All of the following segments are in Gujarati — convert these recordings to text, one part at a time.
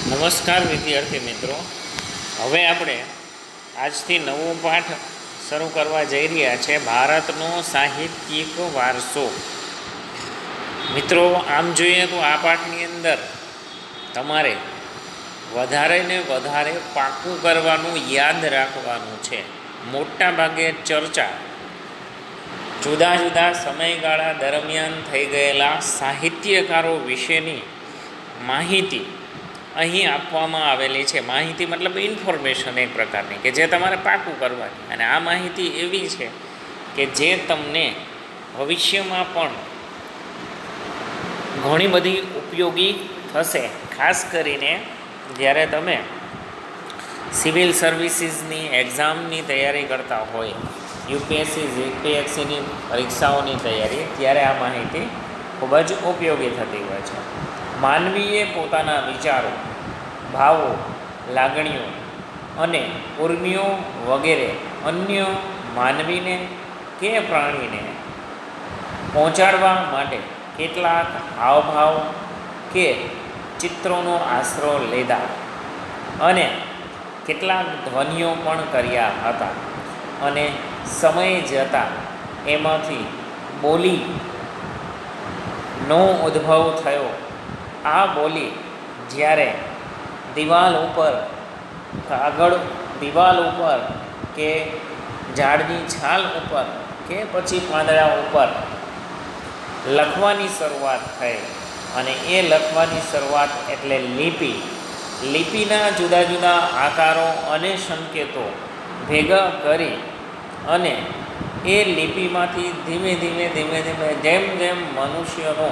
નમસ્કાર વિદ્યાર્થી મિત્રો. હવે આપણે આજથી નવો પાઠ શરૂ કરવા જઈ રહ્યા છે, ભારતનો સાહિત્યિક વારસો. મિત્રો, આમ જોઈએ તો આ પાઠની અંદર તમારે વધારે ને વધારે પાકું કરવાનું, યાદ રાખવાનું છે. મોટા ભાગે ચર્ચા જુદા જુદા સમયગાળા દરમિયાન થઈ ગયેલા સાહિત્યકારો વિશેની માહિતી અહીં આપવામાં આવેલી છે. માહિતી મતલબ ઇન્ફોર્મેશન એક પ્રકારની કે જે તમારે પાકું કરવાની, અને આ માહિતી એવી છે કે જે તમને ભવિષ્યમાં પણ ઘણી બધી ઉપયોગી થશે. ખાસ કરીને જ્યારે તમે સિવિલ સર્વિસીસની એક્ઝામની તૈયારી કરતા હોય, યુપીએસસી જીપીએસસીની પરીક્ષાઓની તૈયારી, ત્યારે આ માહિતી ખૂબ જ ઉપયોગી થતી હોય છે. માનવીએ પોતાના વિચારો, ભાવો, લાગણીઓ અને ઉર્મિઓ વગેરે અન્ય માનવીને કે પ્રાણીને પહોંચાડવા માટે કેટલાક હાવભાવ કે ચિત્રોનો આશરો લીધા અને કેટલાક ધ્વનિઓ પણ કર્યા હતા, અને સમય જતાં એમાંથી બોલીનો ઉદ્ભવ થયો. આ બોલી જ્યારે દિવાલ ઉપર, દિવાલ ઉપર કે ઝાડની છાલ ઉપર કે પછી પાંદડા ઉપર લખવાની શરૂઆત થઈ, અને એ લખવાની શરૂઆત એટલે લિપિ. લિપિના જુદા જુદા આકારો અને સંકેતો ભેગા કરી અને એ લિપિમાંથી ધીમે ધીમે જેમ જેમ મનુષ્યનો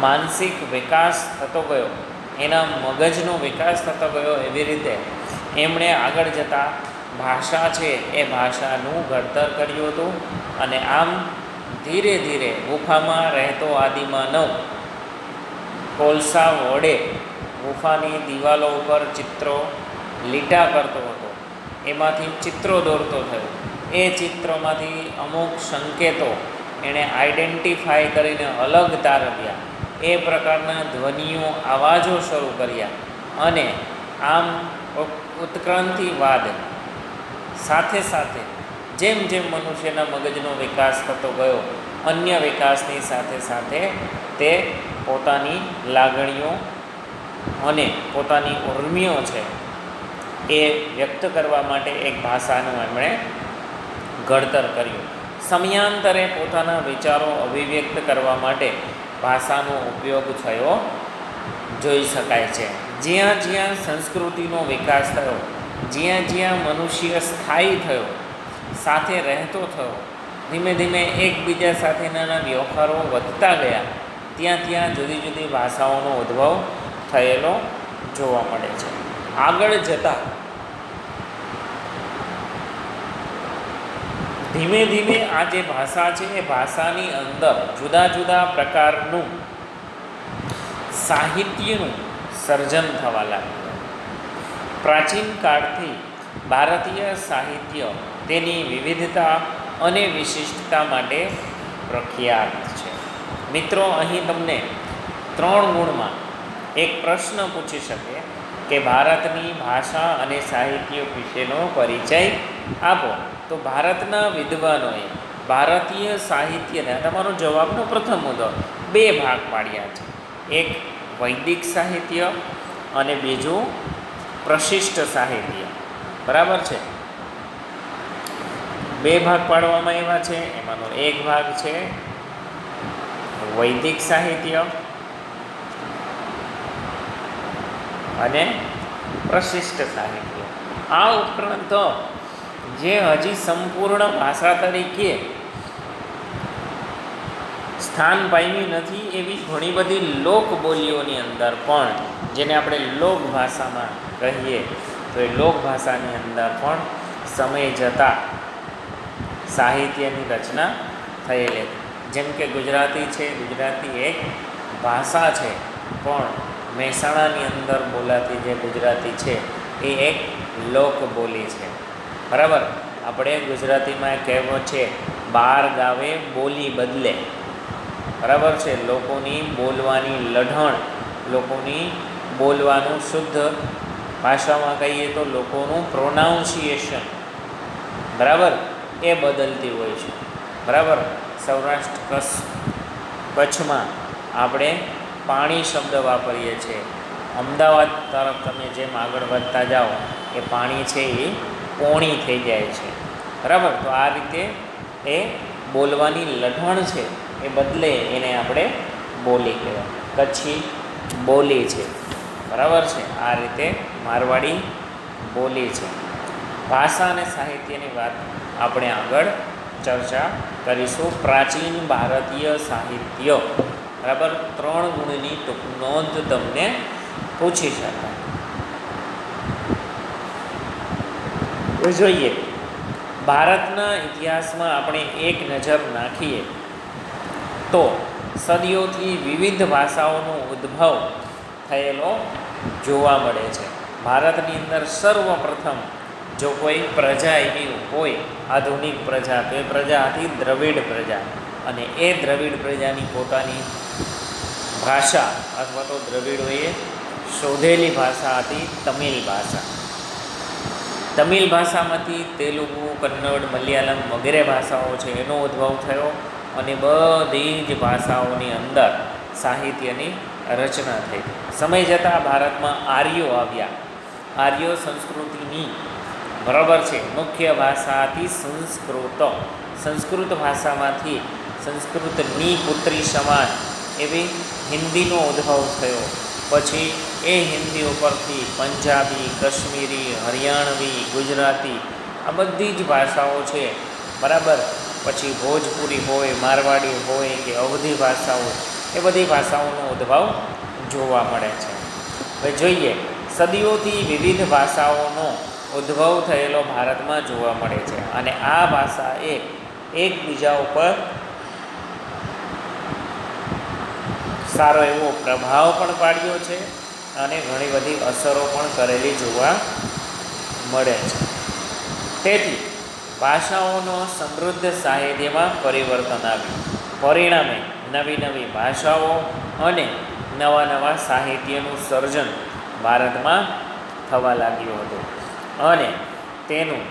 માનસિક વિકાસ થતો ગયો, એના મગજનો વિકાસ થતો ગયો, એવી રીતે એમણે આગળ જતાં ભાષા છે એ ભાષાનું ઘડતર કર્યું હતું. અને આમ ધીરે ધીરે ગુફામાં રહેતો આદિમાનવ કોલસા વડે ગુફાની દિવાલો ઉપર ચિત્રો લીટા કરતો હતો, એમાંથી ચિત્રો દોરતો થયો. એ ચિત્રોમાંથી અમુક સંકેતો એણે આઈડેન્ટિફાઈ કરીને અલગ તારવ્યા, એ પ્રકારના ધ્વનિઓ, અવાજો શરૂ કર્યા, અને આમ ઉત્ક્રાંતિવાદ સાથે સાથે જેમ જેમ મનુષ્યના મગજનો વિકાસ થતો ગયો, અન્ય વિકાસની સાથે સાથે તે પોતાની લાગણીઓ અને પોતાની ઉર્મિઓ છે એ વ્યક્ત કરવા માટે એક ભાષાનું એમણે ઘડતર કર્યું. સમયાંતરે પોતાના વિચારો અભિવ્યક્ત કરવા માટે ભાષાનો ઉપયોગ થયો જોઈ શકાય છે. જ્યાં જ્યાં સંસ્કૃતિનો વિકાસ થયો, જ્યાં જ્યાં મનુષ્ય સ્થાયી થયો, સાથે રહેતો થયો, ધીમે ધીમે એકબીજા સાથેના વ્યવહારો વધતા ગયા, ત્યાં ત્યાં જુદી જુદી ભાષાઓનો ઉદ્ભવ થયેલો જોવા મળે છે. આગળ જતાં ધીમે ધીમે આ જે ભાષા છે એ ભાષાની અંદર જુદા જુદા પ્રકારનું સાહિત્યનું સર્જન થવા લાગ્યું. પ્રાચીન કાળથી ભારતીય સાહિત્ય તેની વિવિધતા અને વિશિષ્ટતા માટે પ્રખ્યાત છે. મિત્રો, અહીં તમને 3 ગુણમાં એક પ્રશ્ન પૂછી શકે કે ભારતની ભાષા અને સાહિત્ય વિશેનો પરિચય આપો, તો ભારતના વિદ્વાનોએ ભારતીય સાહિત્યના તમારો જવાબનો પ્રથમ મુદ્દો 2 ભાગ પાડ્યા છે. એક વૈદિક સાહિત્ય અને બીજું પ્રશિષ્ટ સાહિત્ય. બરાબર છે? 2 ભાગ પાડવામાં આવ્યા છે. એમાંનો એક ભાગ છે વૈદિક સાહિત્ય અને પ્રશિષ્ટ સાહિત્ય. આ ઉપરાંત જે હજી સંપૂર્ણ ભાષા તરીકે સ્થાન પામી નથી એવી ઘણી બધી લોકબોલીઓની અંદર પણ, જેને આપણે લોકભાષામાં કહીએ, તો એ લોકભાષાની અંદર પણ સમય જતાં સાહિત્યની રચના થયેલી. જેમ કે ગુજરાતી છે, ગુજરાતી એક ભાષા છે, પણ મહેસાણાની અંદર બોલાતી જે ગુજરાતી છે એ એક લોકબોલી છે. બરાબર? આપણે ગુજરાતીમાં કહેવત છે, 12 ગાવે બોલી બદલે. બરાબર છે? લોકોની બોલવાની લઢણ, લોકોની બોલવાનું શુદ્ધ ભાષામાં કહીએ તો લોકોનું પ્રોનાઉન્સિએશન બરાબર એ બદલતી હોય છે. બરાબર, સૌરાષ્ટ્ર કચ્છમાં આપણે પાણી શબ્દ વાપરીએ છીએ. અમદાવાદ તરફ તમે જેમ આગળ વધતા જાઓ એ પાણી છે એ પોણી થઈ જાય છે. બરાબર, તો આ રીતે એ બોલવાની લઢણ છે એ બદલે એને આપણે બોલી કહેવાય. કચ્છી બોલી છે. બરાબર છે, આ રીતે મારવાડી બોલી છે. ભાષા અને સાહિત્યની વાત આપણે આગળ ચર્ચા કરીશું. પ્રાચીન ભારતીય સાહિત્ય, બરાબર, 3 ગુણની ટૂંક નોંધ તમને પૂછી શકાય. જોઈએ, ભારતના ઇતિહાસમાં આપણે એક નજર નાખીએ તો સદીઓથી વિવિધ ભાષાઓનો ઉદ્ભવ થયેલો જોવા મળે છે. ભારતની અંદર સર્વપ્રથમ જો કોઈ પ્રજા એવી હોય આધુનિક પ્રજા, તો એ પ્રજા હતી દ્રવિડ પ્રજા. અને એ દ્રવિડ પ્રજાની પોતાની ભાષા અથવા તો દ્રવિડોએ શોધેલી ભાષા હતી તમિલ ભાષા. તમિલ ભાષામાંથી તેલુગુ, કન્નડ, મલયાલમ વગેરે ભાષાઓ છે એનો ઉદ્ભવ થયો અને બધી જ ભાષાઓની અંદર સાહિત્યની રચના થઈ. સમય જતાં ભારતમાં આર્યો આવ્યા. આર્યો સંસ્કૃતિની, બરાબર છે, મુખ્ય ભાષા હતી સંસ્કૃત. સંસ્કૃત ભાષામાંથી સંસ્કૃતની પુત્રી સમાન એવી હિન્દીનો ઉદ્ભવ થયો. પછી એ હિન્દી ઉપરથી પંજાબી, કશ્મીરી, હરિયાણવી, ગુજરાતી આ બધી જ ભાષાઓ છે. બરાબર, પછી ભોજપુરી હોય, મારવાડી હોય કે અવધી ભાષાઓ, એ બધી ભાષાઓનો ઉદ્ભવ જોવા મળે છે. હવે જોઈએ, સદીઓથી વિવિધ ભાષાઓનો ઉદ્ભવ થયેલો ભારતમાં જોવા મળે છે અને આ ભાષાએ એકબીજા ઉપર સારો એવો પ્રભાવ પણ પાડ્યો છે અને ઘણી બધી અસરો પણ કરેલી જોવા મળે છે. તેથી ભાષાઓનો સમૃદ્ધ સાહિત્યમાં પરિવર્તન આવ્યું. પરિણામે નવી નવી ભાષાઓ અને નવા નવા સાહિત્યનું સર્જન ભારતમાં થવા લાગ્યું હતું અને તેનું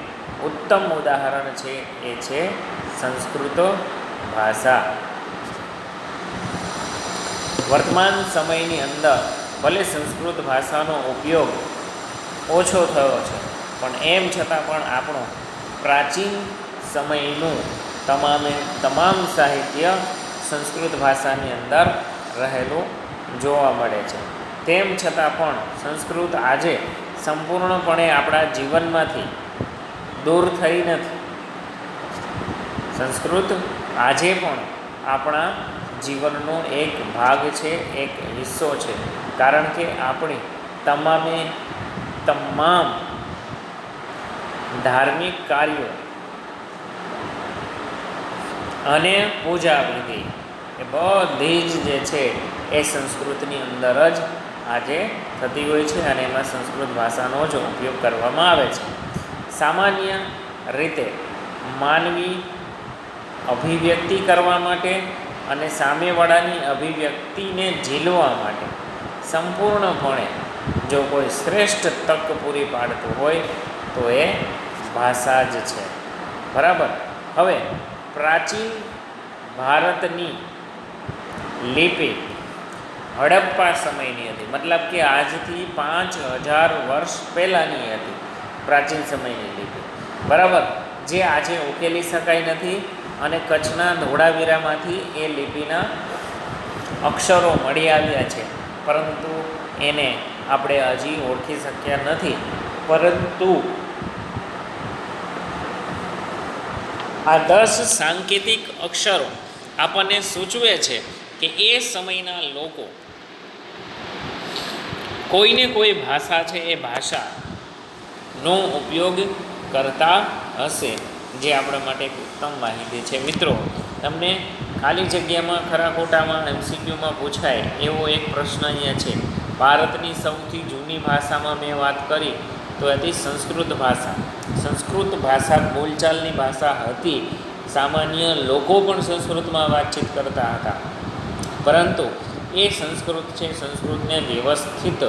ઉત્તમ ઉદાહરણ છે એ છે સંસ્કૃત ભાષા. વર્તમાન સમયની અંદર ભલે સંસ્કૃત ભાષાનો ઉપયોગ ઓછો થયો છે, પણ એમ છતાં પણ આપણું પ્રાચીન સમયનું તમામ સાહિત્ય સંસ્કૃત ભાષાની અંદર રહેલું જોવા મળે છે. તેમ છતાં પણ સંસ્કૃત આજે સંપૂર્ણપણે આપણા જીવનમાંથી દૂર થઈ નથી. સંસ્કૃત આજે પણ આપણા જીવનનો એક ભાગ છે, એક હિસ્સો છે. કારણ કે આપણી તમામ ધાર્મિક કાર્યો અને પૂજા વિધિ એ બધી જ જે છે એ સંસ્કૃતની અંદર જ આજે થતી હોય છે અને એમાં સંસ્કૃત ભાષાનો જ ઉપયોગ કરવામાં આવે છે. સામાન્ય રીતે માનવી અભિવ્યક્તિ કરવા માટે અને સામેવાળાની અભિવ્યક્તિને ઝીલવા માટે સંપૂર્ણપણે જો કોઈ શ્રેષ્ઠ તક પૂરી પાડતું હોય તો એ ભાષા જ છે. બરાબર. હવે પ્રાચીન ભારતની લિપિ હડપ્પા સમયની હતી, મતલબ કે આજથી 5000 વર્ષ પહેલાંની હતી પ્રાચીન સમયની લિપિ. બરાબર, જે આજે ઉકેલી શકાય નથી અને કચ્છના ધોળાવીરામાંથી એ લિપિના અક્ષરો મળી આવ્યા છે, પરંતુ એને આપણે હજી ઓળખી શક્યા નથી. પરંતુ આ 10 સાંકેતિક અક્ષરો આપણને સૂચવે છે કે એ સમયના લોકો કોઈને કોઈ ભાષા છે એ ભાષાનો ઉપયોગ કરતા હશે, જે આપણા માટે એક ઉત્તમ માહિતી છે. મિત્રો, તમને ખાલી જગ્યામાં ખરા ખોટામાં MCQમાં પૂછાય એવો એક પ્રશ્ન અહીંયા છે. ભારતની સૌથી જૂની ભાષામાં મેં વાત કરી તો હતી સંસ્કૃત ભાષા. સંસ્કૃત ભાષા બોલચાલની ભાષા હતી. સામાન્ય લોકો પણ સંસ્કૃતમાં વાતચીત કરતા હતા, પરંતુ એ સંસ્કૃત છે, સંસ્કૃતને વ્યવસ્થિત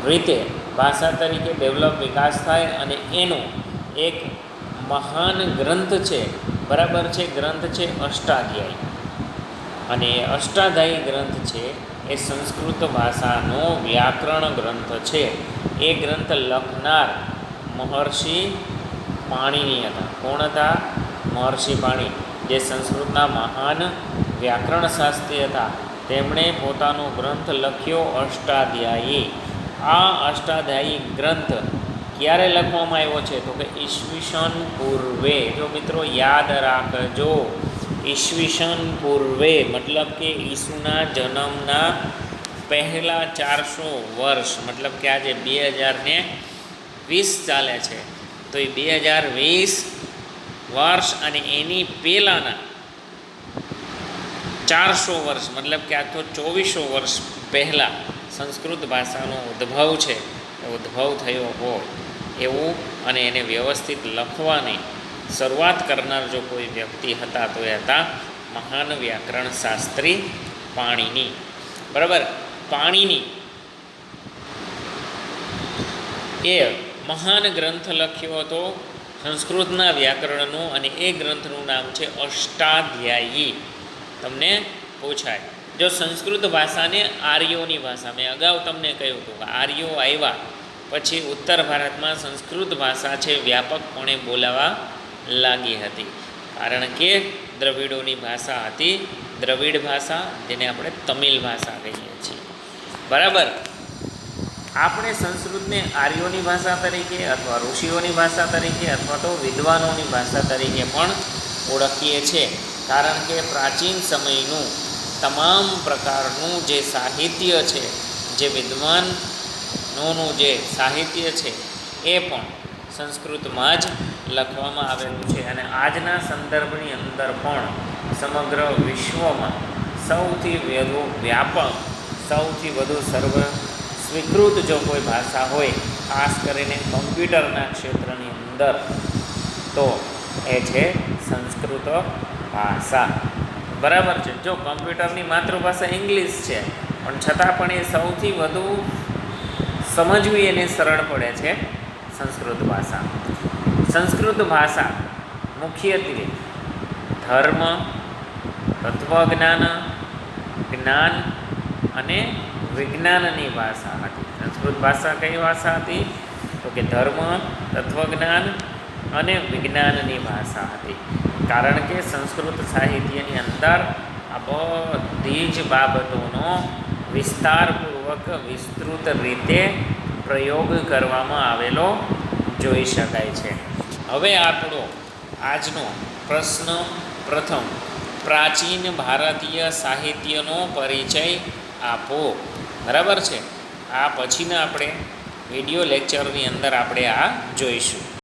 રીતે ભાષા તરીકે ડેવલપ વિકાસ થાય અને એનો એક મહાન ગ્રંથ છે, બરાબર છે, ગ્રંથ છે અષ્ટાધ્યાયી. અને એ અષ્ટાધ્યાયી ગ્રંથ છે એ સંસ્કૃત ભાષાનો વ્યાકરણ ગ્રંથ છે. એ ગ્રંથ લખનાર મહર્ષિ પાણિની હતા. કોણ હતા? મહર્ષિ પાણી, જે સંસ્કૃતના મહાન વ્યાકરણ શાસ્ત્રી હતા. તેમણે પોતાનો ગ્રંથ લખ્યો અષ્ટાધ્યાયી. આ અષ્ટાધ્યાયી ગ્રંથ ક્યારે લખવામાં આવ્યો છે? તો કે ઈસવીસન પૂર્વે. જો મિત્રો યાદ રાખજો, ઈસવીસન પૂર્વે મતલબ કે ઈસુના જન્મના પહેલાં 400 વર્ષ, મતલબ કે આજે 2020 ચાલે છે, તો એ 2020 વર્ષ અને એની પહેલાંના 400 વર્ષ, મતલબ કે આ તો 2400 વર્ષ પહેલાં સંસ્કૃત ભાષાનો ઉદ્ભવ છે, ઉદ્ભવ થયો હોય એવું, અને એને વ્યવસ્થિત લખવાની શરૂઆત કરનાર જો કોઈ વ્યક્તિ હતા તો એ હતા મહાન વ્યાકરણ શાસ્ત્રી પાણીની. બરાબર, પાણીની એ મહાન ગ્રંથ લખ્યો હતો સંસ્કૃતના વ્યાકરણનો, અને એ ગ્રંથનું નામ છે અષ્ટાધ્યાયી. તમને પૂછાય, જો સંસ્કૃત ભાષાને આર્યોની ભાષા, મેં અગાઉ તમને કહ્યું હતું કે આર્યો આવ્યા પછી ઉત્તર ભારતમાં સંસ્કૃત ભાષા છે વ્યાપકપણે બોલાવા લાગી હતી, કારણ કે દ્રવિડોની ભાષા હતી દ્રવિડ ભાષા, જેને આપણે તમિલ ભાષા કહીએ છીએ. બરાબર, આપણે સંસ્કૃતને આર્યોની ભાષા તરીકે અથવા ઋષિઓની ભાષા તરીકે અથવા તો વિદ્વાનોની ભાષા તરીકે પણ ઓળખીએ છીએ, કારણ કે પ્રાચીન સમયનું તમામ પ્રકારનું જે સાહિત્ય છે, જે વિદ્વાનોનું જે સાહિત્ય છે એ પણ સંસ્કૃતમાં જ લખવામાં આવેલું છે. અને આજના સંદર્ભની અંદર પણ સમગ્ર વિશ્વમાં સૌથી વધુ વ્યાપક, સૌથી વધુ સર્વ સ્વીકૃત જો કોઈ ભાષા હોય, ખાસ કરીને કમ્પ્યુટરના ક્ષેત્રની અંદર, તો એ છે સંસ્કૃત ભાષા. બરાબર છે, જો કમ્પ્યુટરની માતૃભાષા ઇંગ્લિશ છે, પણ છતાં પણ એ સૌથી વધુ સમજવી એને સરળ પડે છે સંસ્કૃત ભાષા. સંસ્કૃત ભાષા મુખ્યત્વે ધર્મ, તત્વજ્ઞાન, જ્ઞાન અને વિજ્ઞાનની ભાષા હતી. સંસ્કૃત ભાષા કઈ ભાષા હતી? તો કે ધર્મ, તત્વજ્ઞાન અને વિજ્ઞાનની ભાષા હતી, કારણ કે સંસ્કૃત સાહિત્યની અંદર આ બધી જ બાબતોનો વિસ્તારપૂર્વક વિસ્તૃત રીતે પ્રયોગ કરવામાં આવેલો જોઈ શકાય છે. હવે આપણો આજનો પ્રશ્ન પ્રથમ, પ્રાચીન ભારતીય સાહિત્યનો પરિચય આપો. બરાબર છે, આ પછીના આપણે વિડીયો લેક્ચરની અંદર આપણે આ જોઈશું.